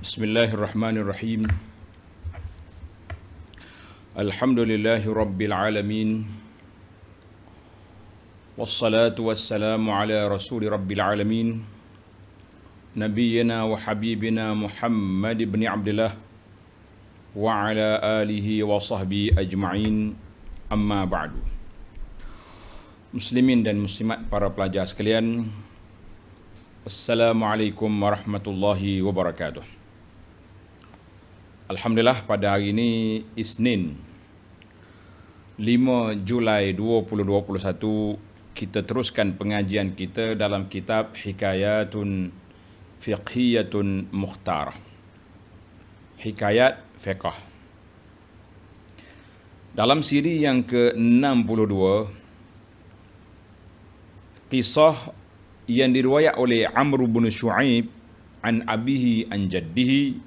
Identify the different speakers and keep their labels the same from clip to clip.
Speaker 1: Bismillahirrahmanirrahim. Alhamdulillahi Rabbil Alamin. Wassalatu wassalamu ala Rasuli Rabbil Alamin. Nabiyyina wa habibina Muhammad ibn Abdullah wa ala alihi wa sahbihi ajma'in. Amma ba'du. Muslimin dan muslimat, para pelajar sekalian, Assalamualaikum warahmatullahi wabarakatuh. Alhamdulillah, pada hari ini Isnin 5 Julai 2021, kita teruskan pengajian kita dalam kitab Hikayatun Fiqhiyatun Mukhtarah, Hikayat Fiqh. Dalam siri yang ke-62, kisah yang diriwayat oleh Amr bin Shu'aib an abihi an jaddihi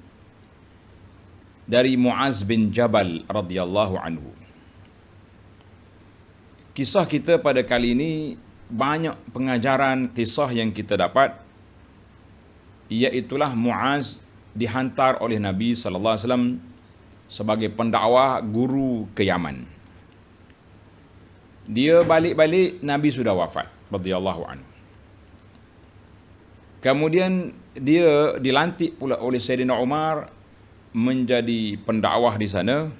Speaker 1: dari Muaz bin Jabal radhiyallahu anhu. Kisah kita pada kali ini banyak pengajaran kisah yang kita dapat, iaitulah Muaz dihantar oleh Nabi sallallahu alaihi wasallam sebagai pendakwah guru ke Yaman. Dia balik-balik, Nabi sudah wafat radhiyallahu anhu. Kemudian dia dilantik pula oleh Sayyidina Umar menjadi pendakwah di sana.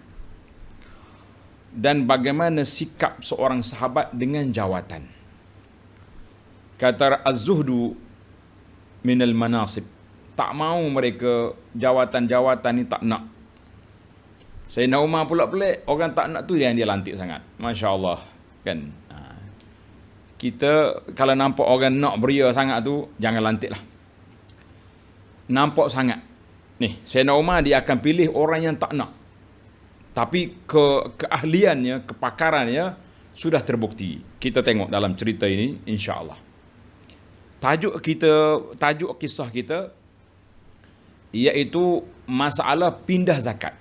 Speaker 1: Dan bagaimana sikap seorang sahabat dengan jawatan. Kata Az-Zuhdu minal manasib, tak mau mereka jawatan-jawatan ni, tak nak. Sayyidina Umar pula pelik, orang tak nak tu yang dia lantik sangat. Masya Allah, kan? Kita kalau nampak orang nak beria sangat tu, jangan lantik lah. Nampak sangat. Ni, Sayyidina Umar dia akan pilih orang yang tak nak. Tapi keahliannya, kepakarannya sudah terbukti. Kita tengok dalam cerita ini, insya-Allah. Tajuk kisah kita iaitu masalah pindah zakat.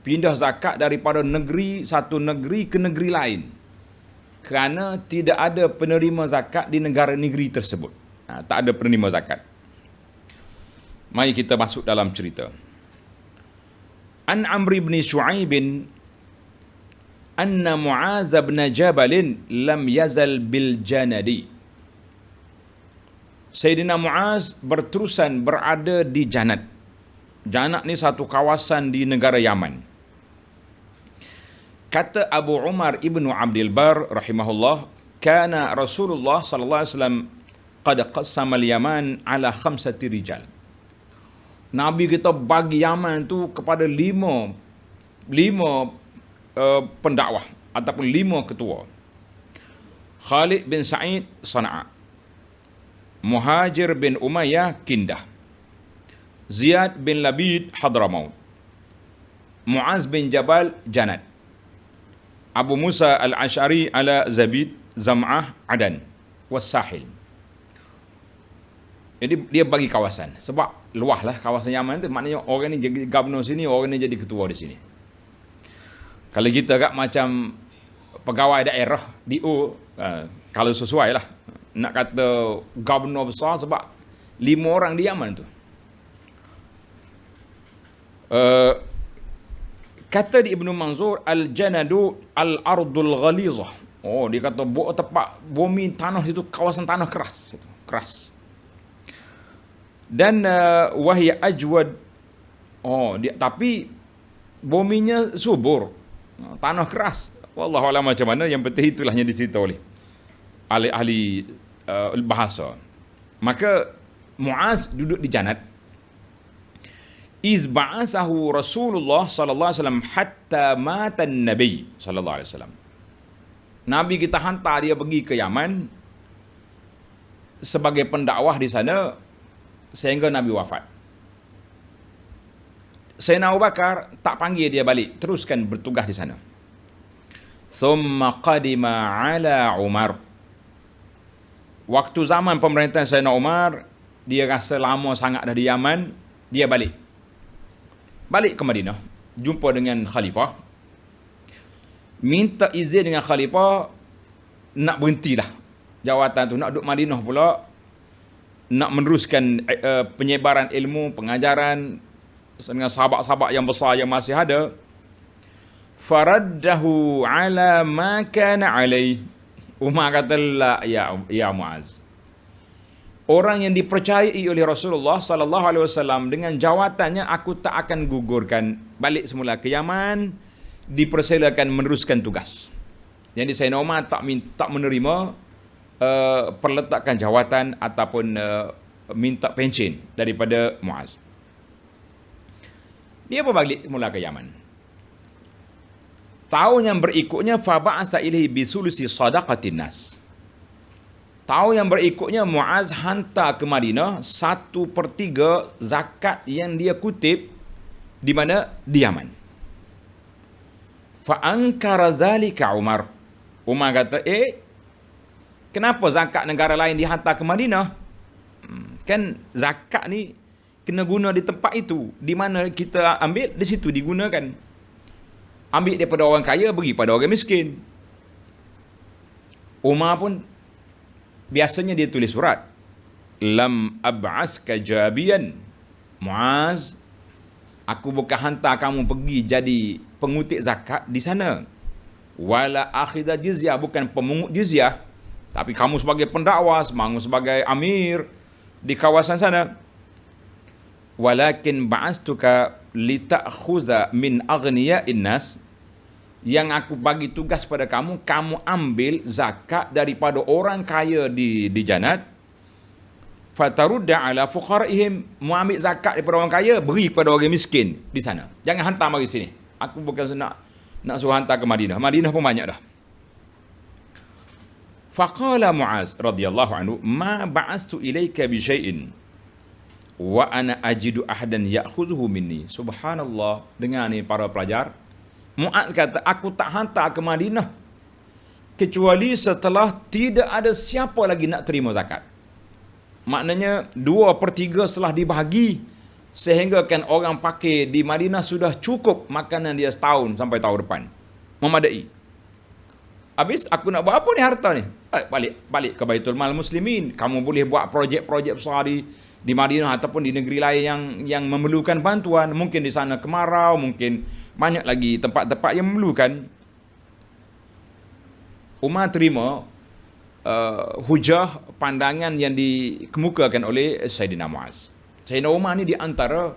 Speaker 1: Pindah zakat daripada satu negeri ke negeri lain. Kerana tidak ada penerima zakat di negeri tersebut. Tak ada penerima zakat. Mari kita masuk dalam cerita. An Amr bin Shu'aib anna Muaz bin Jabal lam yazal bil Janadi. Sayyidina Muaz berterusan berada di Janad. Janad ni satu kawasan di negara Yaman. Kata Abu Umar ibnu Abdul Bar rahimahullah, kana Rasulullah sallallahu alaihi wasallam qad qassama al-Yaman ala 5 rijal. Nabi kita bagi Yaman tu kepada lima pendakwah ataupun 5 ketua. Khalid bin Sa'id Sana'a, Muhajir bin Umayyah Kindah, Ziyad bin Labid Hadramaut, Muaz bin Jabal Janad, Abu Musa al-Ash'ari ala Zabid Zam'ah Adan was-Sahil. Jadi dia bagi kawasan. Sebab luah lah kawasan Yaman tu. Maknanya orang ni jadi gubernur sini, orang ni jadi ketua di sini. Kalau kita kat macam pegawai daerah, DO, kalau sesuai lah. Nak kata gubernur besar sebab 5 orang di Yaman tu. Kata di Ibnu Manzur, Al-Janadu Al-Ardul Ghalizah. Oh, dia kata tempat bumi tanah itu kawasan tanah keras. Keras. Dan wahya ajwad. Oh, tapi buminya subur. Tanah keras. Wallahu a'lam macam mana, yang penting itulah yang dicerita oleh ahli bahasa. Maka Muaz duduk di Janad. Iz ba'athahu Rasulullah sallallahu alaihi wasallam hatta mata an-nabi sallallahu alaihi wasallam. Nabi kita hantar dia pergi ke Yaman sebagai pendakwah di sana sehingga Nabi wafat. Sayyidina Abu Bakar tak panggil dia balik, teruskan bertugas di sana. Thumma qadima ala Umar. Waktu zaman pemerintahan Sayyidina Umar, dia rasa lama sangat dah di Yaman, dia balik ke Madinah, jumpa dengan khalifah, minta izin dengan khalifah nak berhentilah jawatan tu, nak duduk Madinah pula, nak meneruskan penyebaran ilmu, pengajaran dengan sahabat-sahabat yang besar yang masih ada, faraddahu ala ma kana alaih. Umar kata, la ya Muaz. Orang yang dipercayai oleh Rasulullah sallallahu alaihi wasallam dengan jawatannya, aku tak akan gugurkan, balik semula ke Yaman, dipersilakan meneruskan tugas. Jadi Sayyidina Umar tak menerima perletakan jawatan ataupun minta pencen daripada Muaz. Dia berbalik mula ke Yaman. Tahun yang berikutnya, faba'atha ilaihi bisulusi sadaqatin nas. Tahun yang berikutnya, Muaz hantar ke Madinah 1/3 zakat yang dia kutip di mana? Di Yaman. Fa'ankara zalika Umar. Umar kata, kenapa zakat negara lain dihantar ke Madinah? Kan zakat ni kena guna di tempat itu. Di mana kita ambil, di situ digunakan. Ambil daripada orang kaya, beri pada orang miskin. Umar pun biasanya dia tulis surat. Lam ab'aska jabian. Muaz, aku bukan hantar kamu pergi jadi pengutik zakat di sana. Wala akhidha jizyah, bukan pemungut jizyah. Tapi kamu sebagai pendakwa, sebagai amir di kawasan sana. Walakin ba'astuka lita'khuza min aghniya'in nas. Yang aku bagi tugas pada kamu, kamu ambil zakat daripada orang kaya di janat. Fatarudda ala fuqaraihim. Mu ambil zakat daripada orang kaya, beri kepada orang miskin di sana. Jangan hantar mari sini. Aku bukan nak suruh hantar ke Madinah. Madinah pun banyak dah. Faqala Muaz radhiyallahu anhu, ma ba'astu ilaika bi syai'in wa ana ajidu ahadan ya'khudhuhu minni. Subhanallah. Dengar ni para pelajar. Muaz kata, aku tak hantar ke Madinah kecuali setelah tidak ada siapa lagi nak terima zakat. Maknanya 2/3 setelah dibahagi, sehingga kan orang pakai di Madinah sudah cukup makanan dia setahun sampai tahun depan. Memadai. Habis aku nak buat apa ni harta ni? Balik ke Baitul Mal Muslimin. Kamu boleh buat projek-projek besar di Madinah ataupun di negeri lain yang memerlukan bantuan. Mungkin di sana kemarau, mungkin banyak lagi tempat-tempat yang memerlukan. Umar terima hujah pandangan yang dikemukakan oleh Sayyidina Muaz. Sayyidina Umar ni di antara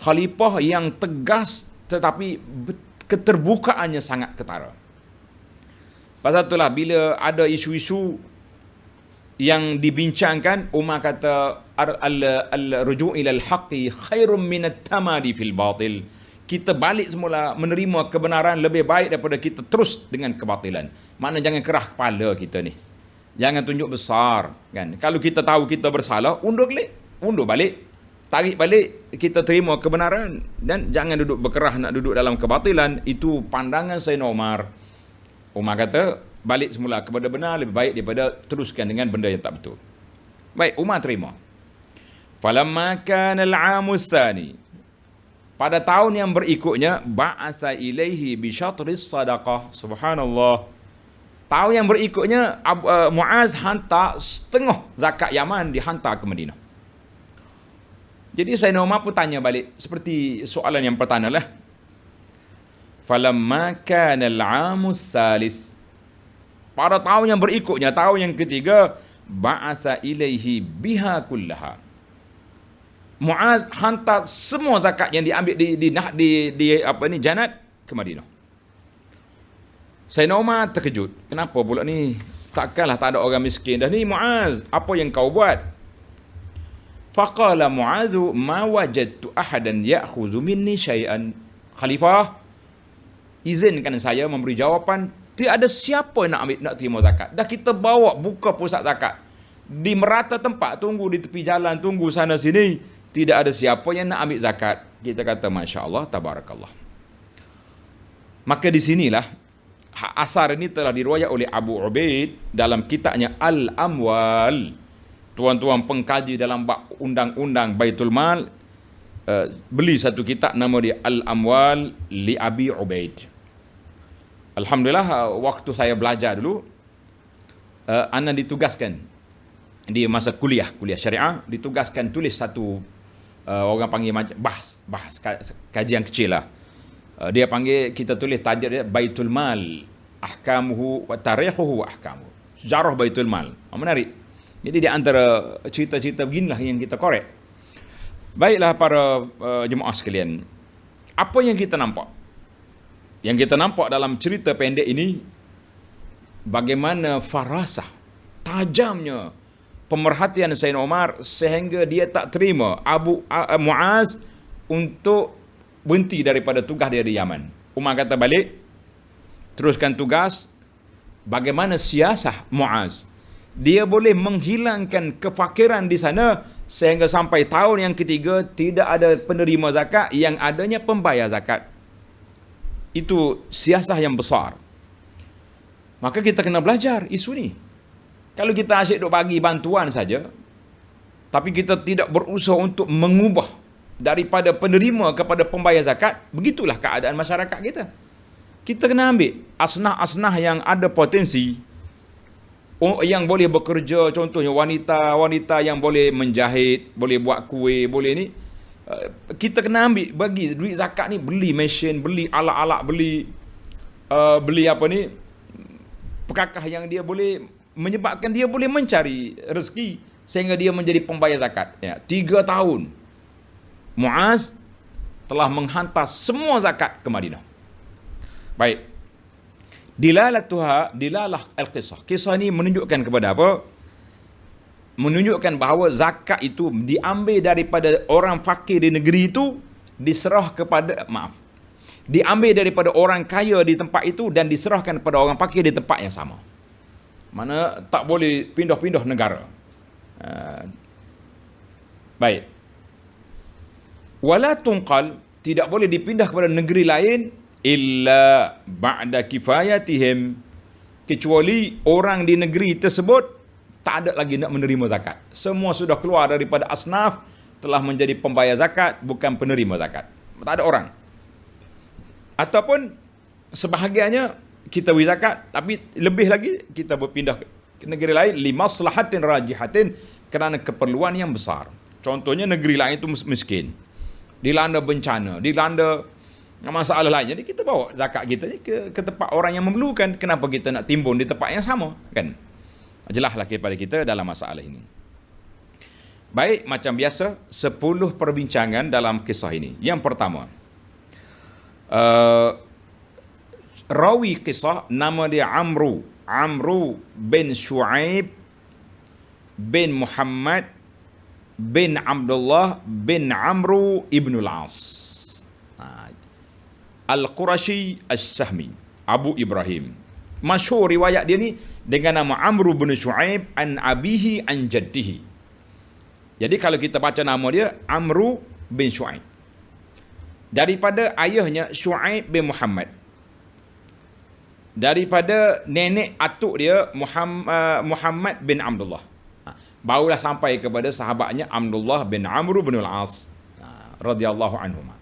Speaker 1: khalifah yang tegas tetapi keterbukaannya sangat ketara. Pasal itulah bila ada isu-isu yang dibincangkan, Umar kata al-ruju' ila al-haqqi khairum min at-tamadi fil batil. Kita balik semula menerima kebenaran lebih baik daripada kita terus dengan kebatilan. Maknanya jangan kerah kepala kita ni. Jangan tunjuk besar, kan. Kalau kita tahu kita bersalah, undur balik. Tarik balik, kita terima kebenaran dan jangan duduk berkerah nak duduk dalam kebatilan. Itu pandangan Sayyidina Umar. Umar kata, balik semula kepada benar lebih baik daripada teruskan dengan benda yang tak betul. Baik, Umar terima. Falamma kana al-'amu tsani. Pada tahun yang berikutnya, ba'atha ilaihi bi syatris sadaqah. Subhanallah. Tahun yang berikutnya, Muaz hantar setengah zakat Yaman dihantar ke Madinah. Jadi Sayyidina Umar pun tanya balik seperti soalan yang pertama lah. Falamma kana al-'amu tsalis. Pada tahun yang berikutnya, tahun yang ketiga, ba'atha ilaihi biha kullaha. Muaz hantar semua zakat yang diambil di janat ke Madinah. Sayyidina Umar terkejut. Kenapa pula ni? Takkanlah tak ada orang miskin dah ni, Muaz. Apa yang kau buat? Faqala Muazu ma wajadtu ahadan ya'khudhu minni syai'an. Khalifah, izinkan saya memberi jawapan. Tidak ada siapa nak terima zakat. Dah kita bawa buka pusat zakat di merata tempat, tunggu di tepi jalan, tunggu sana sini. Tidak ada siapa yang nak ambil zakat. Kita kata Masya Allah, Tabarakallah. Maka di sinilah asar ini telah diriwayat oleh Abu Ubaid dalam kitabnya Al-Amwal. Tuan-tuan pengkaji dalam bab undang-undang Baitul Mal, beli satu kitab nama dia Al-Amwal li Abi Ubaid. Alhamdulillah, waktu saya belajar dulu, ana ditugaskan di masa kuliah syariah, ditugaskan tulis satu orang panggil macam bahas kajian kecil lah. Dia panggil, kita tulis tajuk dia Baitul Mal ahkamuhu wa tarikhuhu wa ahkamuhu. Sejarah Baitul Mal. Menarik. Jadi di antara cerita-cerita beginilah yang kita korek. Baiklah para jemaah sekalian. Apa yang kita nampak? Yang kita nampak dalam cerita pendek ini, bagaimana farasah, tajamnya pemerhatian Sayyidina Umar sehingga dia tak terima Muaz untuk berhenti daripada tugas dia di Yaman. Umar kata balik, teruskan tugas. Bagaimana siasah Muaz? Dia boleh menghilangkan kefakiran di sana sehingga sampai tahun yang ketiga tidak ada penerima zakat, yang adanya pembayar zakat. Itu siasah yang besar. Maka kita kena belajar isu ni. Kalau kita asyik duk bagi bantuan saja, tapi kita tidak berusaha untuk mengubah daripada penerima kepada pembayar zakat, begitulah keadaan masyarakat kita. Kita kena ambil asnah-asnah yang ada potensi, yang boleh bekerja, contohnya wanita yang boleh menjahit, boleh buat kuih, boleh ni. Kita kena ambil, bagi duit zakat ni, beli mesin, beli alat-alat, beli apa ni, perkakah yang dia boleh menyebabkan dia boleh mencari rezeki sehingga dia menjadi pembayar zakat. 3 tahun Muaz telah menghantar semua zakat ke Madinah. Baik. Dilalah al-qisah. Kisah ni menunjukkan kepada apa? Menunjukkan bahawa zakat itu diambil daripada orang fakir di negeri itu, diambil daripada orang kaya di tempat itu dan diserahkan kepada orang fakir di tempat yang sama. Mana tak boleh pindah-pindah negara. Baik. Wala tunqal, tidak boleh dipindah kepada negeri lain illa ba'da kifayatihim, kecuali orang di negeri tersebut tak ada lagi nak menerima zakat. Semua sudah keluar daripada asnaf, telah menjadi pembayar zakat, bukan penerima zakat. Tak ada orang. Ataupun sebahagiannya kita beri zakat, tapi lebih lagi kita berpindah ke negeri lain limaslahatin rajihatin, kerana keperluan yang besar. Contohnya negeri lain itu miskin, dilanda bencana, dilanda masalah lain. Jadi kita bawa zakat kita ni ke tempat orang yang memerlukan. Kenapa kita nak timbun di tempat yang sama, kan? Jelaslah kepada kita dalam masalah ini. Baik, macam biasa 10 perbincangan dalam kisah ini. Yang pertama, rawi kisah nama dia Amru bin Shu'aib bin Muhammad bin Abdullah bin Amru ibn al-As Al-Qurashi As-Sahmi, Abu Ibrahim. Masyhur riwayat dia ni dengan nama Amru bin Shu'aib an abihi an jaddihi. Jadi kalau kita baca nama dia Amru bin Shu'aib, daripada ayahnya Shu'aib bin Muhammad, daripada nenek atuk dia Muhammad bin Abdullah, barulah sampai kepada sahabatnya Abdullah bin Amru bin al-As radhiyallahu anhuma.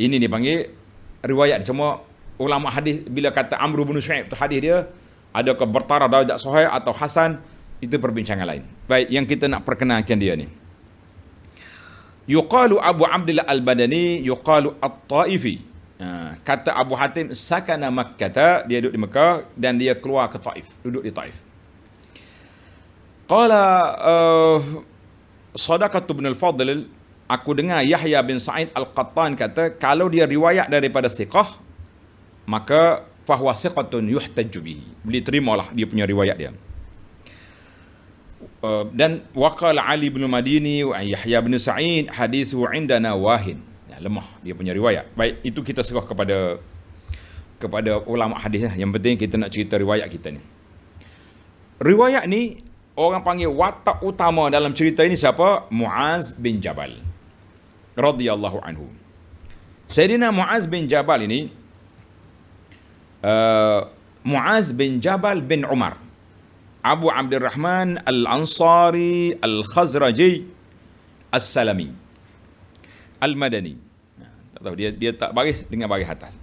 Speaker 1: Ini dipanggil riwayat. Cuma ulama hadis bila kata Amru bin Shu'aib tu hadis dia adakah bertaraf darjat sahih atau hasan, itu perbincangan lain. Baik, yang kita nak perkenalkan dia ni. Yuqalu Abu Abdullah Al-Badani yuqalu At-Taifi. Kata Abu Hatim sakana Makkah, dia duduk di Mekah dan dia keluar ke Taif, duduk di Taif. Qala Sadaqah bin Al-Fadl, aku dengar Yahya bin Sa'id Al-Qattan kata, kalau dia riwayat daripada thiqah, maka fahuwa thiqatun yuhtajju bihi, boleh terimalah dia punya riwayat dia. Dan waqala Ali bin Madini wa Yahya bin Sa'id hadithu indana wahin, lemah dia punya riwayat. Baik, itu kita serah kepada ulama hadis. Yang penting kita nak cerita riwayat kita ni. Riwayat ni orang panggil watak utama dalam cerita ini siapa? Muaz bin Jabal radhiyallahu anhu. Sayyidina Muaz bin Jabal ini Muaz bin Jabal bin Umar Abu Abdurrahman Al-Ansari Al-Khazraji As-Salami Al-Madani. Tak tahu, dia tak baris dengan baris atas.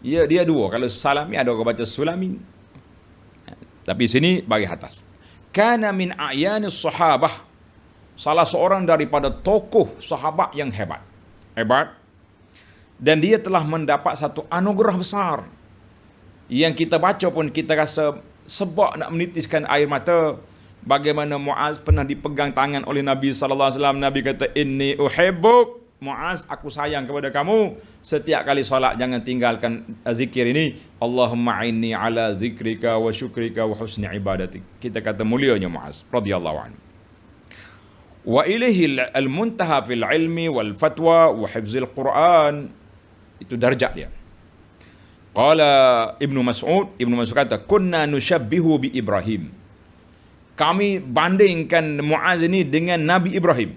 Speaker 1: Dia dua. Kalau Salami ada orang baca Sulami, tapi sini baris atas. Kana min a'yanis sahabah, salah seorang daripada tokoh sahabat yang hebat. Dan dia telah mendapat satu anugerah besar. Yang kita baca pun kita rasa sebab nak menitiskan air mata. Bagaimana Muaz pernah dipegang tangan oleh Nabi sallallahu alaihi wasallam. Nabi kata, "Inni uhibbuk." Muaz, aku sayang kepada kamu. Setiap kali salat jangan tinggalkan zikir ini. Allahumma inni ala zikrika wa syukrika wa husni ibadatik. Kita kata mulianya Muaz radhiyallahu anhu. Wa ilaihi al-muntaha fil ilmi wal fatwa wa hifzil Quran. Itu darjat dia. Qala Ibnu Mas'ud kata, "Kunna nushabbihu bi Ibrahim." Kami bandingkan Muaz ini dengan Nabi Ibrahim.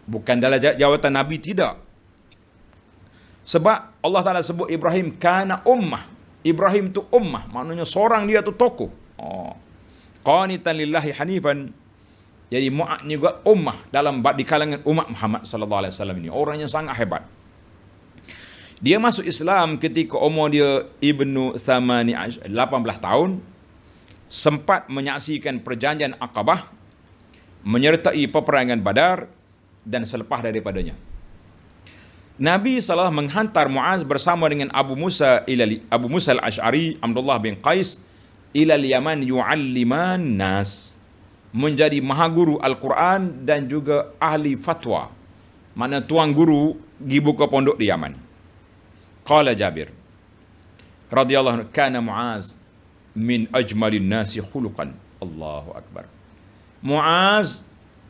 Speaker 1: Bukan dalam jawatan Nabi, tidak. Sebab Allah Ta'ala sebut Ibrahim kana ummah. Ibrahim tu ummah, maknanya seorang dia tu tokoh. Qanitan lillahi hanifan. Jadi Muaz ni juga ummah di kalangan umat Muhammad sallallahu alaihi wasallam ini. Orang yang sangat hebat. Dia masuk Islam ketika umur dia 18 tahun. Sempat menyaksikan perjanjian Aqabah, menyertai peperangan Badar, dan selepas daripadanya Nabi SAW menghantar Muaz bersama dengan Abu Musa al-Ash'ari, Abdullah bin Qais, ilal Yaman yu'alliman nas, menjadi mahaguru Al-Quran dan juga ahli fatwa, mana tuan guru pergi buka pondok di Yaman. Qala Jabir radhiyallahu anhu, kana Muaz min ajmalin nasi khuluqan. Allahu Akbar. Muaz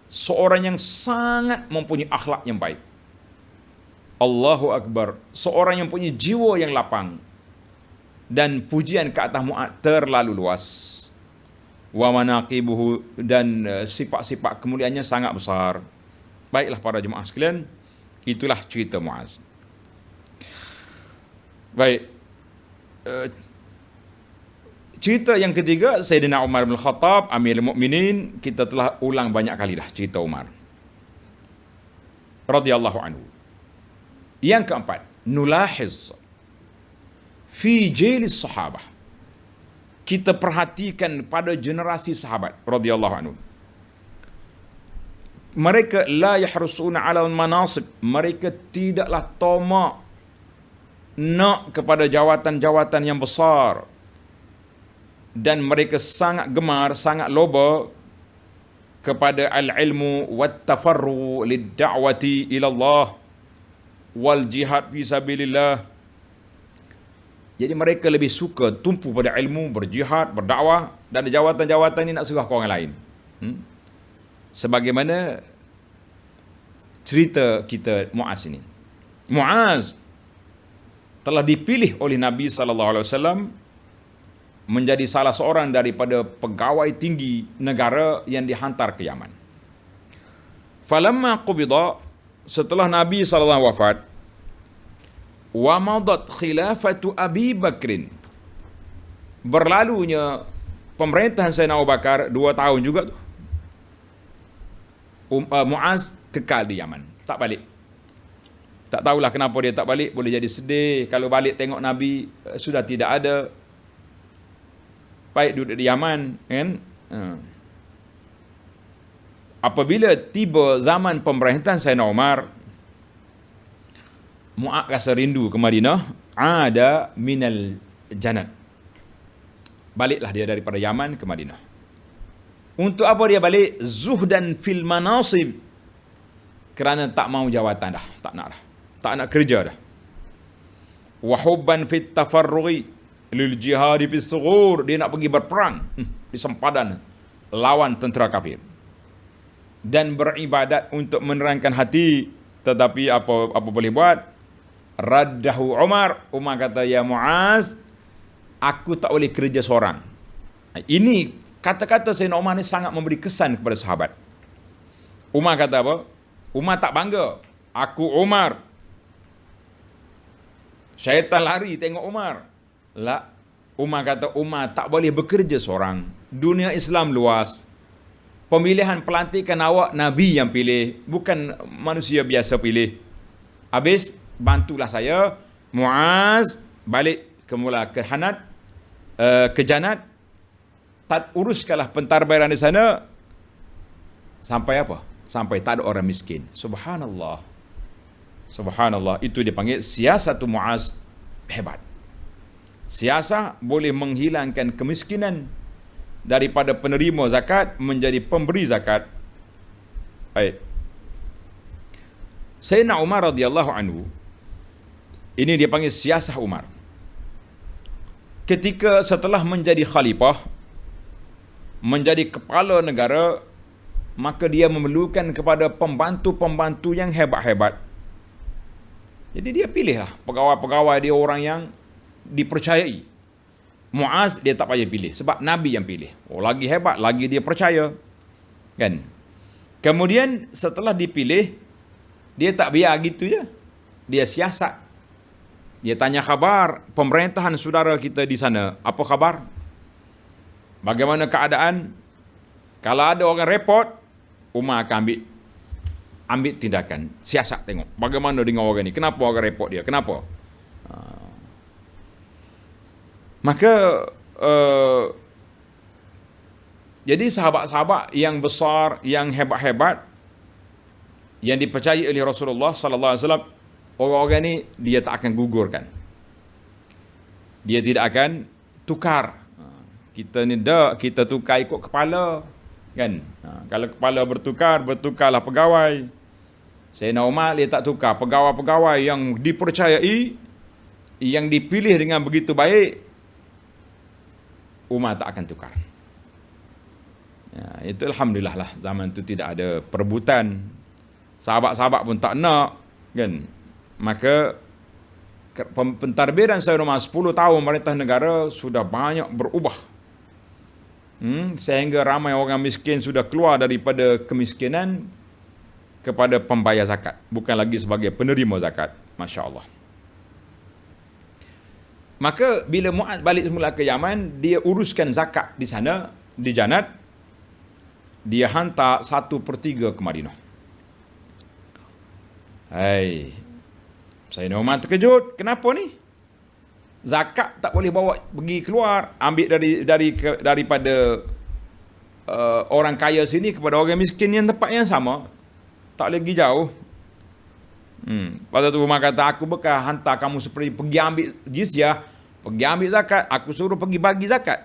Speaker 1: seorang yang sangat mempunyai akhlak yang baik. Allahu Akbar. Seorang yang punya jiwa yang lapang. Dan pujian ke atas Muaz terlalu luas. Wa manaqibuhu, dan sifat-sifat kemuliaannya sangat besar. Baiklah para jemaah sekalian, itulah cerita Muaz. Baik. Cerita yang ketiga, Sayyidina Umar bin Khattab, Amirul Mukminin. Kita telah ulang banyak kali dah cerita Umar radhiyallahu anhu. Yang keempat, nulahiz fi jilis sahabah. Kita perhatikan pada generasi sahabat radhiyallahu anhu. Mereka la yahrusuna ala manasib. Mereka tidaklah tamak nak kepada jawatan-jawatan yang besar. Dan mereka sangat gemar, sangat loba kepada al-ilmu wat tafarru lid-da'wati ila Allah wal jihad fi sabilillah. Jadi mereka lebih suka tumpu pada ilmu, berjihad, berdakwah, dan jawatan-jawatan ini nak serah ke orang lain. Sebagaimana cerita kita Muaz ini. Muaz telah dipilih oleh Nabi sallallahu alaihi wasallam menjadi salah seorang daripada pegawai tinggi negara yang dihantar ke Yaman. Falamma qubida, setelah Nabi SAW wafat, wa madat khilafatu Abi Bakrin, berlalunya pemerintahan Sayyidina Abu Bakar 2 tahun juga tu. Muaz kekal di Yaman, tak balik. Tak tahulah kenapa dia tak balik. Boleh jadi sedih kalau balik tengok Nabi sudah tidak ada. Baik duduk di Yaman, kan? Apabila tiba zaman pemerintahan Sayyidina Umar, Muaz rasa rindu ke Madinah. Ada minal janat. Baliklah dia daripada Yaman ke Madinah. Untuk apa dia balik? Zuhdan fil manasib. Kerana tak mau jawatan dah, tak nak dah. Tak nak kerja dah. Wa hubban fit tafarrughi lil jihadi fis sughur, dia nak pergi berperang di sempadan lawan tentera kafir dan beribadat untuk menerangkan hati. Tetapi apa boleh buat? Raddahu Umar kata, ya Muaz, aku tak boleh kerja seorang. Ini kata-kata Sayyidina Umar ni sangat memberi kesan kepada sahabat. Umar kata apa? Umar tak bangga, aku Umar. Syaitan lari tengok Umar. La, Umar kata, Umar tak boleh bekerja seorang. Dunia Islam luas. Pemilihan pelantikan awak Nabi yang pilih, bukan manusia biasa pilih. Habis, bantulah saya, Muaz, balik ke Hanat, ke Janat. Uruskanlah pentadbiran di sana. Sampai apa? Sampai tak ada orang miskin. Subhanallah. Subhanallah. Itu dipanggil siasatu Muaz hebat. Siasah boleh menghilangkan kemiskinan daripada penerima zakat menjadi pemberi zakat. Baik. Sayyidina Umar radhiyallahu anhu, ini dia panggil siasah Umar. Ketika setelah menjadi khalifah, menjadi kepala negara, maka dia memerlukan kepada pembantu-pembantu yang hebat-hebat. Jadi dia pilihlah pegawai-pegawai dia, orang yang dipercayai. Muaz dia tak payah pilih sebab Nabi yang pilih. Oh, lagi hebat, lagi dia percaya. Kan? Kemudian setelah dipilih, dia tak biar gitu je. Dia siasat. Dia tanya khabar pemerintahan saudara kita di sana. Apa khabar? Bagaimana keadaan? Kalau ada orang repot, Umar akan ambil tindakan. Siasat tengok. Bagaimana dengan orang ni? Kenapa orang repot dia? Kenapa? Maka jadi sahabat-sahabat yang besar, yang hebat-hebat, yang dipercayai oleh Rasulullah sallallahu alaihi wasallam, orang-orang ni dia tak akan gugurkan. Dia tidak akan tukar. Kita ni kita tukar ikut kepala, kan? Kalau kepala bertukarlah pegawai. Sayyidina Umar dia tak tukar pegawai-pegawai yang dipercayai, yang dipilih dengan begitu baik, Umar tak akan tukar. Ya, itu alhamdulillah lah, zaman tu tidak ada perebutan. Sahabat-sahabat pun tak nak, kan? Maka pentadbiran Sayyidina Umar 10 tahun merintah negara sudah banyak berubah. Sehingga ramai orang miskin sudah keluar daripada kemiskinan kepada pembayar zakat, bukan lagi sebagai penerima zakat. Masya Allah. Maka bila Muaz balik semula ke Yaman, dia uruskan zakat di sana, di Janat. Dia hantar 1/3 ke Madinah. Hai, Sayyidina Umar terkejut. Kenapa ni? Zakat tak boleh bawa pergi keluar, ambil daripada orang kaya sini kepada orang miskin yang tempat yang sama. Tak lagi jauh. Pada tu Umar kata, aku bakal hantar kamu seperti pergi ambil jizyah, pergi ambil zakat, aku suruh pergi bagi zakat.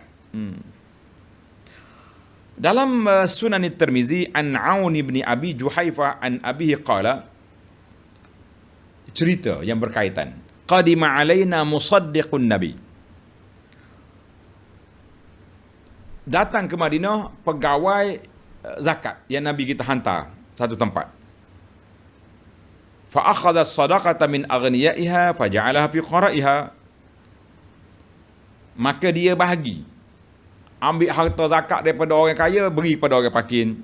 Speaker 1: Dalam Sunan At-Tirmizi, an Aun ibn Abi Juhayfah an abihi qala, cerita yang berkaitan. Qadima alaina musaddiqun Nabi. Datang ke Madinah pegawai zakat yang Nabi kita hantar satu tempat. Fa akhadha as-sadaqata min aghniyaiha fa ja'alaha fi qara'iha. Maka dia bahagi, ambil harta zakat daripada orang kaya, beri kepada orang pakin.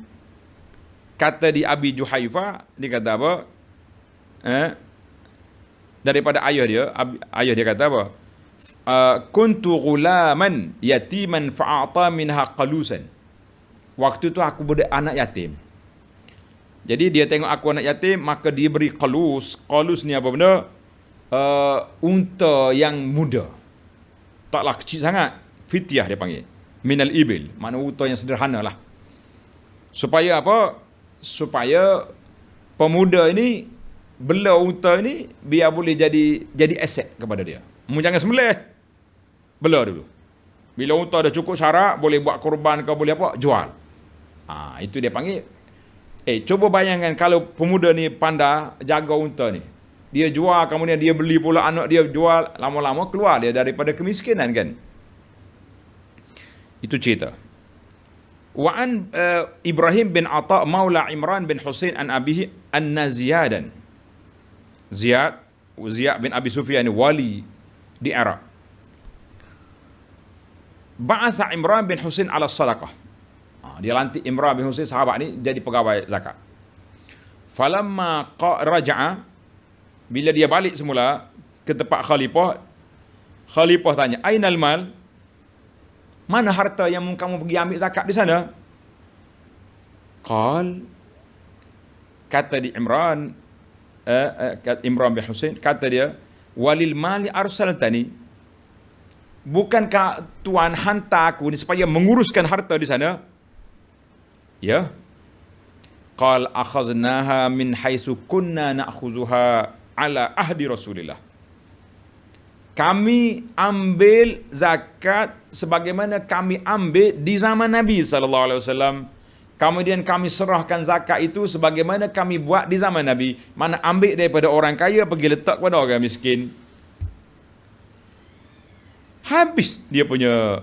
Speaker 1: Kata di Abi Juhayfah, dia kata apa? Daripada ayah dia kata apa? Kuntu ghulaman yatiman fa'ata minha qalusan. Waktu tu aku anak yatim. Jadi dia tengok aku anak yatim, maka dia beri qalus. Qalus ni apa benda? Unta yang muda. Taklah kecil sangat. Fityah dia panggil. Minal ibil. Mana unta yang sederhana lah. Supaya apa? Supaya pemuda ini bela unta ini biar boleh jadi aset kepada dia. Jangan sembelih. Bela dulu. Bila unta dah cukup syarat, boleh buat korban ke boleh apa, jual. Itu dia panggil. Cuba bayangkan kalau pemuda ni pandai jaga unta ni. Dia jual, kemudian dia beli pula anak dia jual, lama-lama keluar dia daripada kemiskinan, kan. Itu cerita. Wa an Ibrahim bin Atha maula Imran bin Husain an abihi anna Ziyadan. Ziyad bin Abi Sufyan wali di Iraq. Ba'asa Imran bin Husain ala sadaqah. Dia lantik Imran bin Husain, sahabat ni, jadi pegawai zakat. Falamma raja'a, bila dia balik semula ke tempat khalifah tanya, ainal mal? Mana harta yang kamu pergi ambil zakat di sana? Kata di Imran bin Husain, kata dia, walil mali arsaltani, bukankah Tuhan hantar aku ni supaya menguruskan harta di sana? Ya. Qal akhaznaha min haitsu kunna na'khuzuha ala ahdi Rasulillah. Kami ambil zakat sebagaimana kami ambil di zaman Nabi sallallahu alaihi wasallam. Kemudian kami serahkan zakat itu sebagaimana kami buat di zaman Nabi. Mana ambil daripada orang kaya pergi letak kepada orang miskin. Habis dia punya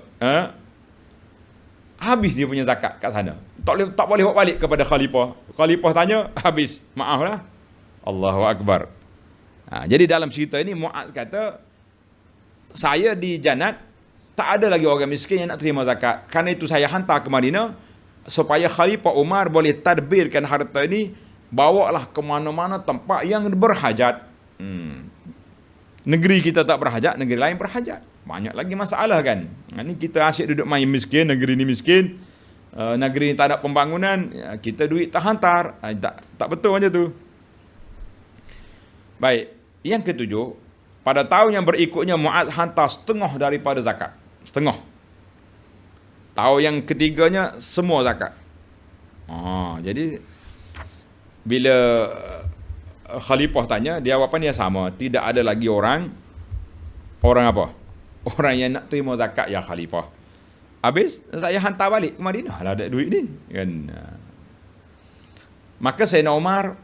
Speaker 1: habis dia punya zakat kat sana. Tak boleh bawa balik kepada khalifah. Khalifah tanya, habis. Maaflah. Allahu Akbar. Jadi dalam cerita ini Muaz kata, saya di Jannat tak ada lagi orang miskin yang nak terima zakat. Karena itu saya hantar ke Madinah supaya Khalifah Umar boleh tadbirkan harta ini, bawalah ke mana-mana tempat yang berhajat. Negeri kita tak berhajat, negeri lain berhajat. Banyak lagi masalah kan. Ini kita asyik duduk main miskin, negeri ni miskin, negeri ni tak ada pembangunan, kita duit tak hantar. Tak betul macam tu. Baik, yang ketujuh, pada tahun yang berikutnya Muaz hantar setengah daripada zakat. Setengah. Tahun yang ketiganya semua zakat. Jadi bila khalifah tanya, dia jawapan dia sama. Tidak ada lagi orang apa? Orang yang nak terima zakat ya khalifah. Habis saya hantar balik ke Madinah lah ada duit ni kan. Maka Sayyidina Umar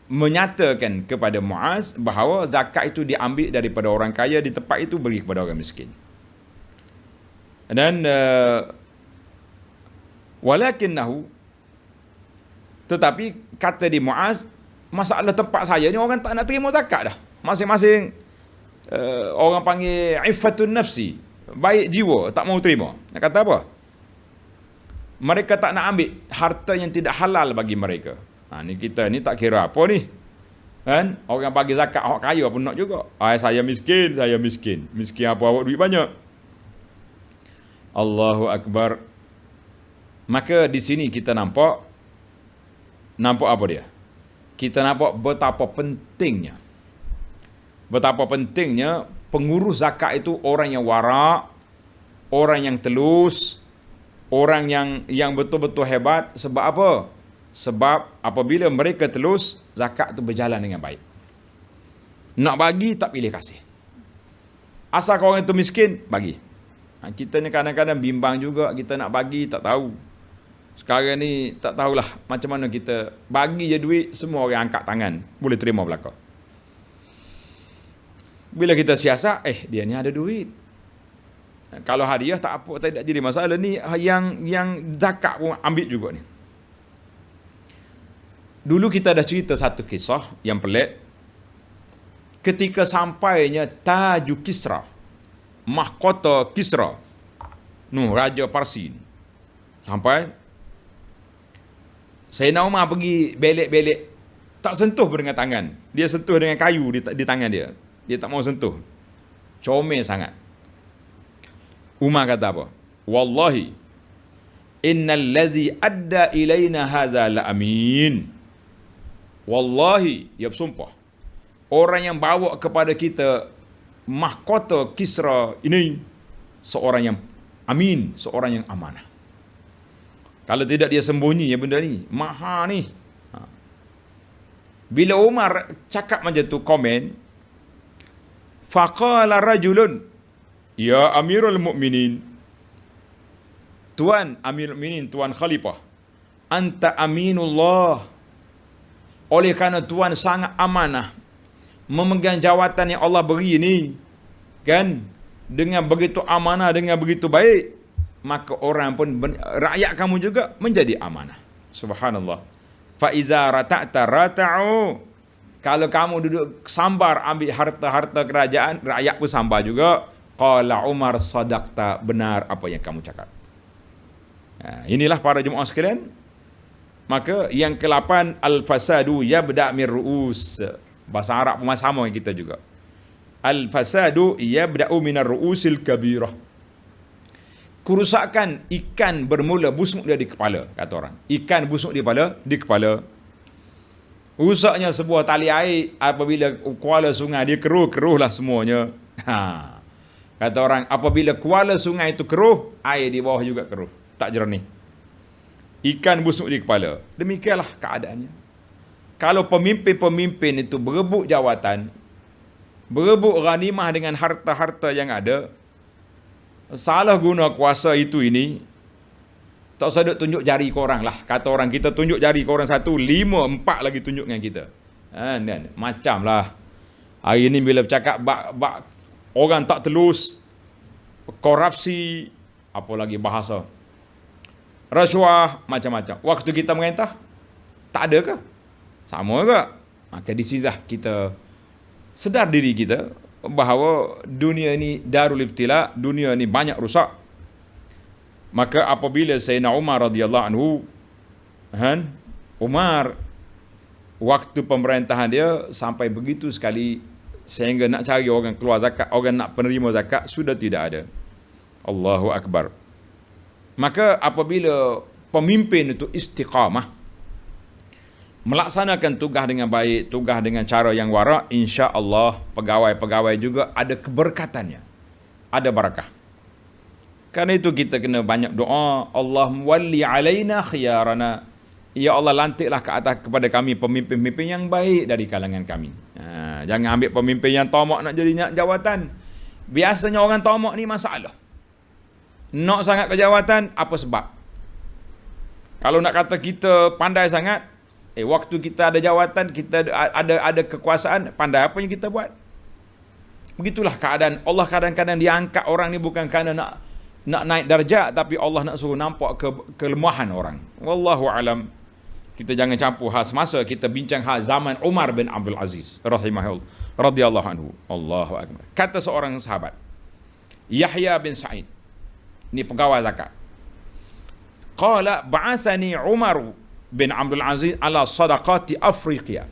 Speaker 1: menyatakan kepada Muaz bahawa zakat itu diambil daripada orang kaya di tempat itu bagi kepada orang miskin. Dan walakinnahu, tetapi kata di Muaz, masalah tempat saya ni orang tak nak terima zakat dah. Masing-masing orang panggil iffatun nafsi, baik jiwa, tak mau terima. Nak kata apa? Mereka tak nak ambil harta yang tidak halal bagi mereka. Ni kita ni tak kira apa ni. Kan? Orang bagi zakat, orang kaya pun nak juga. Saya miskin. Miskin apa awak duit banyak. Allahu Akbar. Maka di sini kita nampak apa dia? Kita nampak betapa pentingnya pengurus zakat itu orang yang warak, orang yang telus, orang yang betul-betul hebat. Sebab apa? Sebab apabila mereka telus, zakat itu berjalan dengan baik. Nak bagi tak pilih kasih. Asal orang itu miskin, bagi. Kita ni kadang-kadang bimbang juga, kita nak bagi tak tahu. Sekarang ni tak tahulah macam mana kita bagi je duit, semua orang angkat tangan, boleh terima belaka. Bila kita siasat, dia ni ada duit. Kalau hadiah tak apa, tak jadi masalah. Ni yang zakat pun ambil juga ni. Dulu kita dah cerita satu kisah yang pelik. Ketika sampainya Taju Kisra, mahkota Kisra, Raja Parsi, sampai Sayyidina Umar pergi belek-belek, tak sentuh pun dengan tangan. Dia sentuh dengan kayu di tangan dia. Dia tak mau sentuh. Comel sangat. Umar kata apa? Wallahi innal ladzi adda ilaina hadza la amin. Wallahi, dia bersumpah, orang yang bawa kepada kita mahkota Kisra ini seorang yang amin, seorang yang amanah. Kalau tidak dia sembunyi ya benda ni, maha ni. Bila Umar cakap macam tu, komen, faqala rajulun, ya Amirul Mukminin, Tuan Amirul Mukminin, Tuan Khalifah, anta aminullah. Oleh kerana Tuan sangat amanah, memegang jawatan yang Allah beri ni, kan, dengan begitu amanah, dengan begitu baik, maka orang pun, rakyat kamu juga menjadi amanah. Subhanallah. Fa iza rata'ta rata'u. Kalau kamu duduk sambar ambil harta-harta kerajaan, rakyat pun sambar juga. Qala Umar sadaqta, benar apa yang kamu cakap. Inilah para jemaah sekalian. Maka yang ke-8, al-fasadu yabda' min ru'us. Bahasa Arab pun sama dengan kita juga. Al-fasadu yabda'u min ar-ru'usil kabirah. Kerusakan ikan bermula busuk dia di kepala, kata orang. Ikan busuk di kepala. Rusaknya sebuah tali air apabila kuala sungai dia keruh-keruhlah semuanya. Kata orang, apabila kuala sungai itu keruh, air di bawah juga keruh, tak jernih. ikan busuk di kepala. Demikianlah keadaannya. Kalau pemimpin-pemimpin itu berebut jawatan, berebut ghanimah dengan harta-harta yang ada, salah guna kuasa itu ini, tak usah duk tunjuk jari korang lah. Kata orang kita tunjuk jari korang satu, 5, 4 lagi tunjuk dengan kita. Macam lah. Hari ni bila bercakap orang tak telus, korupsi, apa lagi bahasa, rasuah, macam-macam. Waktu kita merintah, tak ada ke? Sama ke? Maka di sinilah kita sedar diri kita bahawa dunia ini darul ibtila, dunia ini banyak rusak. Maka apabila Sayyidina Umar radhiyallahu anhu, Umar waktu pemerintahan dia sampai begitu sekali sehingga nak cari orang keluar zakat, orang nak penerima zakat sudah tidak ada. Allahu Akbar. Maka apabila pemimpin itu istiqamah, melaksanakan tugas dengan baik, tugas dengan cara yang warak, insya-Allah pegawai-pegawai juga ada keberkatannya, ada barakah. Karena itu kita kena banyak doa, Allahumma walli alaina khiyarana. Ya Allah, lantiklah ke atas kepada kami pemimpin-pemimpin yang baik dari kalangan kami. Jangan ambil pemimpin yang tamak nak jadi jawatan. Biasanya orang tamak ni masalah. Nak sangat ke jawatan, apa sebab? Kalau nak kata kita pandai sangat, waktu kita ada jawatan, kita ada kekuasaan, pandai apa yang kita buat? Begitulah keadaan. Allah kadang-kadang dia angkat orang ni bukan kerana nak naik darjat, tapi Allah nak suruh nampak kelemahan orang. Wallahu alam. Kita jangan campur hal semasa, kita bincang hal zaman Umar bin Abdul Aziz rahimahullah radhiyallahu anhu. Allahu akbar. Kata seorang sahabat, Yahya bin Sa'id, ni pegawai zakat. Qala ba'athani Umar bin Abdul Aziz ala sadaqati Afrika.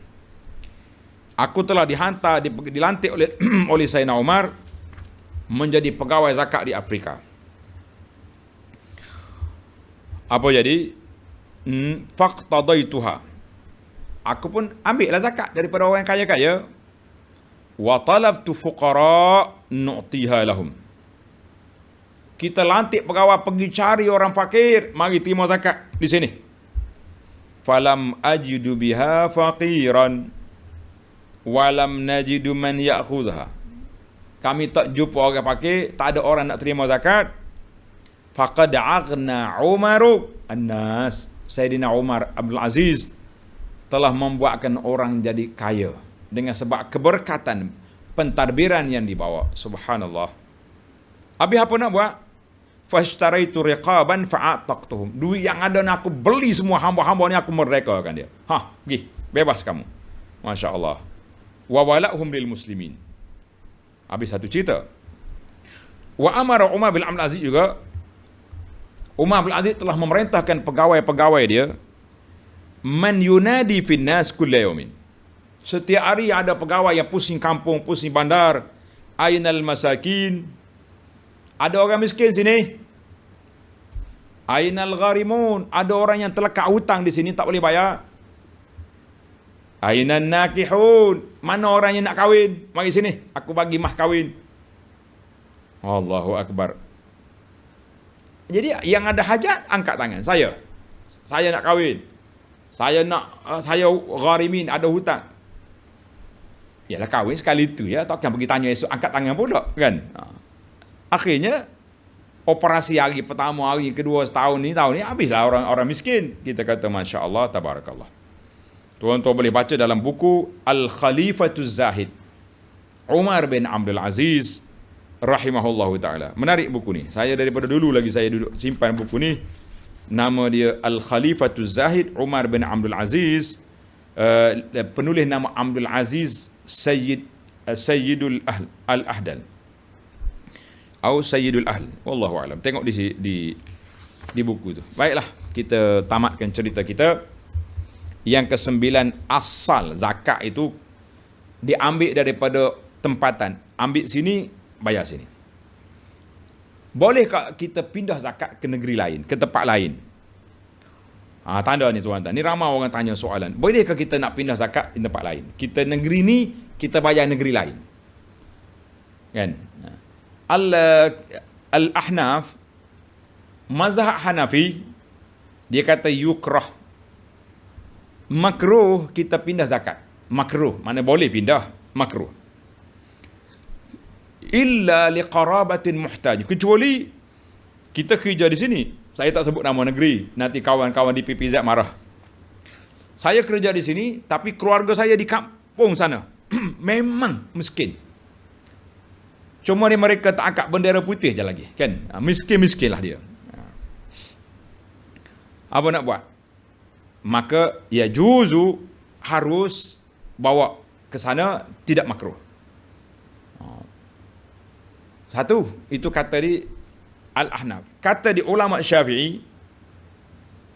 Speaker 1: Aku telah dilantik oleh Sayyidina Umar menjadi pegawai zakat di Afrika. Apa jadi? Faqtadaituha. Aku pun ambillah zakat daripada orang kaya-kaya. Wa talabtu fuqara nu'tiha lahum. Kita lantik pegawai pergi cari orang fakir, mari terima zakat di sini. Falam ajidu biha faqiran walam najidu man ya'khudha. Kami tak jumpa orang fakir, tak ada orang nak terima zakat. Faqad aghna Umaru an-nas. Sayyidina Umar Abdul Aziz telah membuatkan orang jadi kaya dengan sebab keberkatan pentadbiran yang dibawa. Subhanallah. Habis apa nak buat? Fashtaraitu riqaban fa'ataqtuhum. Duit yang ada nak aku beli semua hamba-hamba ni, aku merdekakan dia. Pergi, bebas kamu. Masya Allah. Wa wala'hum lil muslimin. Habis satu cerita. Wa amara Umar bin Abdul Aziz juga, Umar bin Aziz telah memerintahkan pegawai-pegawai dia, man yunadi finnas kulla yawmin. Setiap hari ada pegawai yang pusing kampung, pusing bandar. Ainal masakin. Ada orang miskin sini. Ainal gharimun. Ada orang yang terlekat hutang di sini tak boleh bayar. Ainan nakihun. Mana orang yang nak kahwin? Mari sini, aku bagi mah kahwin. Allahu Akbar. Jadi yang ada hajat, angkat tangan. Saya nak kahwin. Saya gharimin, ada hutang. Yalah, kahwin sekali itu ya, takkan pergi tanya esok angkat tangan pula kan. Akhirnya operasi hari pertama, hari kedua, tahun ni habislah orang miskin. Kita kata Masya Allah, tabarakallah. Tuan-tuan boleh baca dalam buku Al-Khalifatuz Zahid, Umar bin Abdul Aziz rahimahullahu ta'ala. Menarik buku ni. Saya daripada dulu lagi saya duduk simpan buku ni. Nama dia Al-Khalifatuz Zahid, Umar bin Abdul Aziz. Penulis nama Abdul Aziz Sayyidul Al-Ahdal. Atau Sayyidul Ahl. Wallahu alam. Tengok di buku tu. Baiklah, kita tamatkan cerita kita. Yang ke-9, asal zakat itu diambil daripada tempatan. Ambil sini, bayar sini. Bolehkah kita pindah zakat ke negeri lain, ke tempat lain? Tanda ni tuan-tuan. Ni ramai orang tanya soalan. Bolehkah kita nak pindah zakat di tempat lain? Kita negeri ni, kita bayar negeri lain. Kan? Al-Ahnaf, mazhab Hanafi, Dia kata yukrah. Makruh kita pindah zakat. Makruh, mana boleh pindah, makruh. Illa liqarabatin muhtaj. Kecuali kita kerja di sini. Saya tak sebut nama negeri, nanti kawan-kawan di PPZ marah. Saya kerja di sini, tapi keluarga saya di kampung sana. Memang miskin. Cuma ni mereka tak angkat bendera putih je lagi, kan? Miskin-miskin lah dia. Apa nak buat? Maka ya juzu harus bawa ke sana, tidak makruh. Satu, itu kata di Al-Ahnaf. Kata di ulama Syafi'i,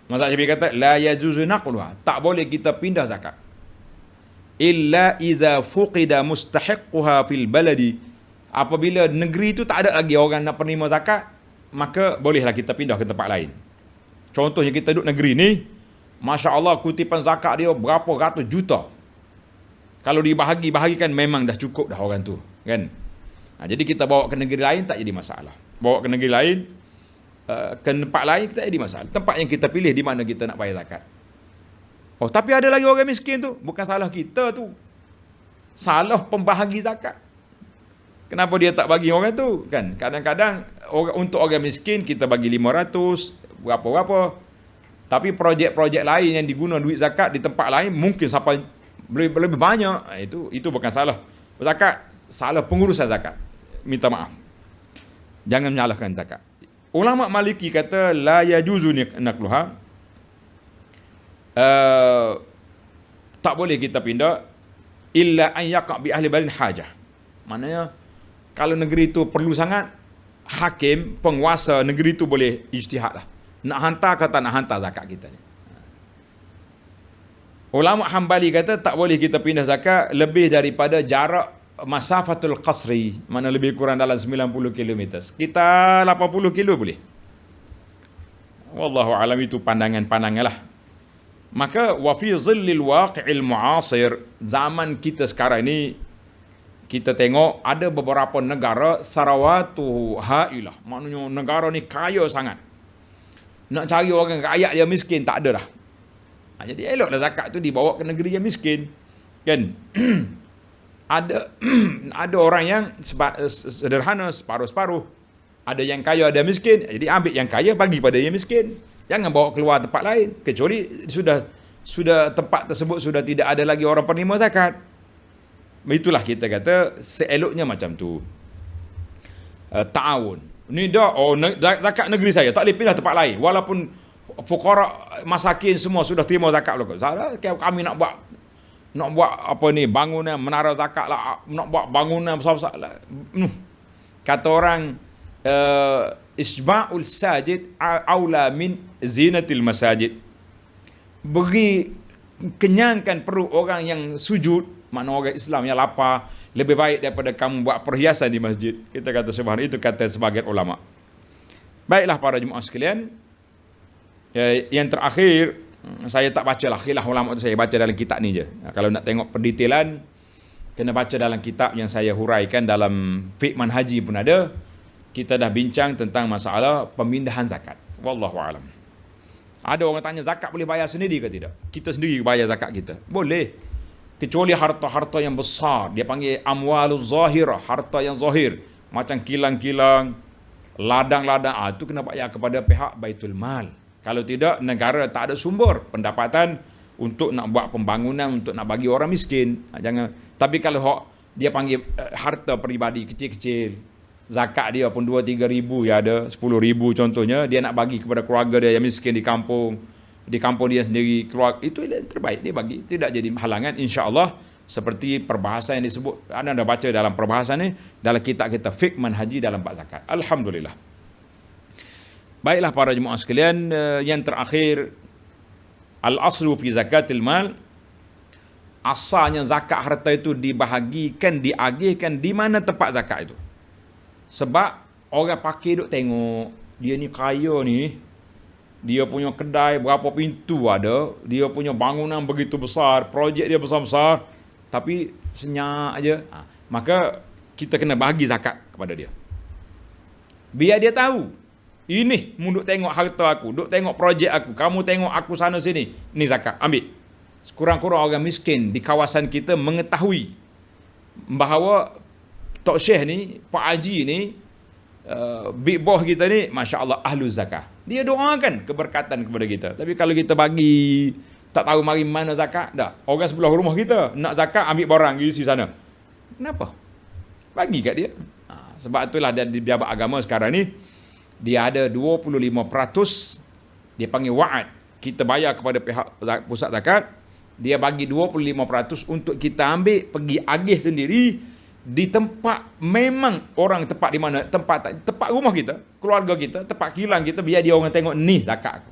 Speaker 1: mazhab Syafi'i kata la yajuzu naqluha, tak boleh kita pindah zakat. Illa idza fuqida mustahiqquha fil baladi. Apabila negeri itu tak ada lagi orang nak penerima zakat, maka bolehlah kita pindah ke tempat lain. Contohnya kita duduk negeri ni, masya-Allah kutipan zakat dia berapa ratus juta. Kalau dibahagi-bahagikan memang dah cukup dah orang tu, kan? Jadi kita bawa ke negeri lain tak jadi masalah. Bawa ke negeri lain, ke tempat lain tak jadi masalah. Tempat yang kita pilih di mana kita nak bayar zakat. Oh, tapi ada lagi orang miskin tu. Bukan salah kita tu. Salah pembahagi zakat. Kenapa dia tak bagi orang tu? Kan? Kadang-kadang untuk orang miskin kita bagi 500, berapa-berapa. Tapi projek-projek lain yang diguna duit zakat di tempat lain mungkin sampai lebih banyak. Itu bukan salah zakat, salah pengurusan zakat. Minta maaf. Jangan menyalahkan zakat. Ulama Maliki kata la yajuzu naqluha. Tak boleh kita pindah illa an yaqa bi ahli balin hajah. Maknanya kalau negeri itu perlu sangat, hakim, penguasa negeri itu boleh ijtihad lah. Nak hantar kata nak hantar zakat kita ni. Ulama Hambali kata tak boleh kita pindah zakat lebih daripada jarak masafatul qasri, mana lebih kurang dalam 90 km. Sekitar 80 km boleh. Wallahu alam, itu pandangan-pandangan lah. Maka wa fi zillil waqi'il mu'asir, zaman kita sekarang ni kita tengok ada beberapa negara sarawatu hailah, maknanya negara ni kaya sangat. Nak cari orang kaya dia miskin tak ada dah. Jadi eloklah zakat tu dibawa ke negeri yang miskin, kan? Ada orang yang sederhana, separuh-separuh. Ada yang kaya, ada miskin. Jadi ambil yang kaya bagi pada yang miskin. Jangan bawa keluar tempat lain, kecuali sudah tempat tersebut sudah tidak ada lagi orang penerima zakat. Itulah kita kata seeloknya macam tu. Ta'awun. Ni dah zakat negeri saya tak boleh pindah tempat lain walaupun fuqara masakin semua sudah terima zakat belaka. Kami nak buat apa ni, bangunan menara zakat lah, nak buat bangunan besar-besar lah. Kata orang isba'ul sajid aula min zinatil masajid. Beri kenyangkan perut orang yang sujud, makna orang Islam yang lapar, lebih baik daripada kamu buat perhiasan di masjid. Kita kata subhanallah, itu kata sebagian ulama. Baiklah para jemaah sekalian, yang terakhir saya tak baca lah khilaf ulama tu, saya baca dalam kitab ni je. Kalau nak tengok pendetailan kena baca dalam kitab yang saya huraikan dalam fiqh manhaji pun ada. Kita dah bincang tentang masalah pemindahan zakat. Wallahu alam. Ada orang tanya zakat boleh bayar sendiri ke tidak? Kita sendiri bayar zakat kita. Boleh. Kecuali harta-harta yang besar, dia panggil amwaluz zahirah, harta yang zahir, macam kilang-kilang, ladang-ladang, itu kena bayar kepada pihak Baitul Mal. Kalau tidak, negara tak ada sumber pendapatan untuk nak buat pembangunan, untuk nak bagi orang miskin. Jangan. Tapi kalau dia panggil harta peribadi kecil-kecil, zakat dia pun 2-3 ribu ya ada, 10 ribu contohnya, dia nak bagi kepada keluarga dia yang miskin di kampung dia sendiri, keluar, itu yang terbaik dia bagi, tidak jadi halangan, insya-Allah. Seperti perbahasan yang disebut, anda dah baca dalam perbahasan ni dalam kitab kita fiqh manhaji dalam bab zakat. Alhamdulillah. Baiklah para jemaah sekalian, yang terakhir, al-aslu fi zakatil mal, asalnya zakat harta itu dibahagikan, diagihkan di mana tempat zakat itu. Sebab orang pakai duk tengok dia ni kaya ni, dia punya kedai berapa pintu ada, dia punya bangunan begitu besar, projek dia besar-besar, tapi senyap aja. Maka kita kena bagi zakat kepada dia. Biar dia tahu Ini munduk tengok harta aku, duk tengok projek aku, kamu tengok aku sana sini. Ni zakat, ambil. Sekurang-kurang orang miskin di kawasan kita mengetahui bahawa Tok Syekh ni, Pak Haji ni, big boss kita ni, Masya Allah, ahlu zakah. Dia doakan keberkatan kepada kita. Tapi kalau kita bagi, tak tahu mari mana zakat, dah. Orang sebelah rumah kita, nak zakat, ambil barang, isi sana. Kenapa? Bagi kat dia. Sebab itulah di Pejabat Agama sekarang ni, dia ada 25%, dia panggil wa'ad. Kita bayar kepada pihak pusat zakat, dia bagi 25% untuk kita ambil, pergi agih sendiri, di tempat memang orang tempat di mana tempat rumah kita, keluarga kita, tempat kilang kita, biar dia orang tengok ni zakat aku.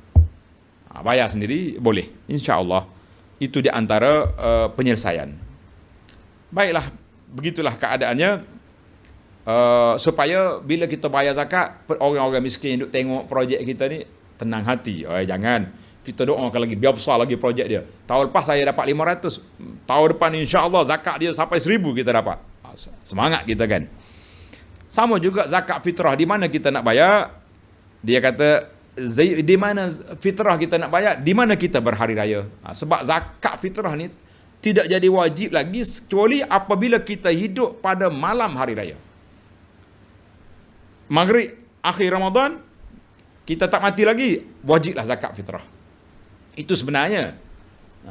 Speaker 1: Bayar sendiri boleh, insya-Allah. Itu di antara penyelesaian. Baiklah, begitulah keadaannya. Supaya bila kita bayar zakat, orang-orang miskin duk tengok projek kita ni tenang hati. Jangan kita doakan lagi biar besar lagi projek dia. Tahun lepas saya dapat 500, tahun depan insya-Allah zakat dia sampai 1000 kita dapat. Semangat kita kan. Sama juga zakat fitrah, di mana kita nak bayar? Dia kata di mana fitrah kita nak bayar, di mana kita berhari raya. Sebab zakat fitrah ni tidak jadi wajib lagi kecuali apabila kita hidup pada malam hari raya. Maghrib akhir Ramadan kita tak mati lagi, wajiblah zakat fitrah. Itu sebenarnya.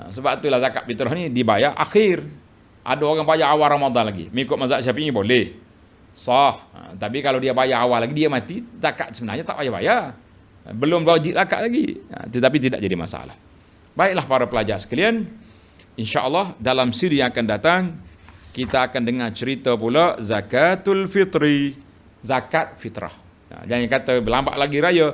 Speaker 1: Sebab itulah zakat fitrah ni dibayar akhir. Ada orang bayar awal Ramadan lagi. Mengikut mazhab Syafi'i boleh. Sah. Tapi kalau dia bayar awal lagi, dia mati, zakat sebenarnya tak payah bayar. Belum wajib zakat lagi. Tetapi tidak jadi masalah. Baiklah para pelajar sekalian, insya-Allah dalam siri yang akan datang kita akan dengar cerita pula zakatul fitri, zakat fitrah. Jangan kata berlambat lagi raya.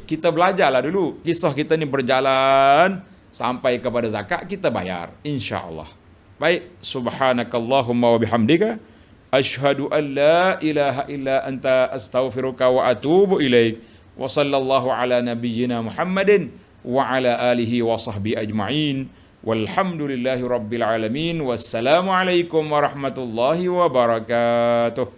Speaker 1: Kita belajarlah dulu. Kisah kita ni berjalan sampai kepada zakat, kita bayar insya-Allah. Baik, subhanakallahumma wa bihamdika asyhadu an la ilaha illa anta astaghfiruka wa atubu ilaik. Wa sallallahu ala nabiyyina Muhammadin wa ala alihi wa sahbihi ajma'in. Walhamdulillahi rabbil alamin. Wassalamu alaikum warahmatullahi wabarakatuh.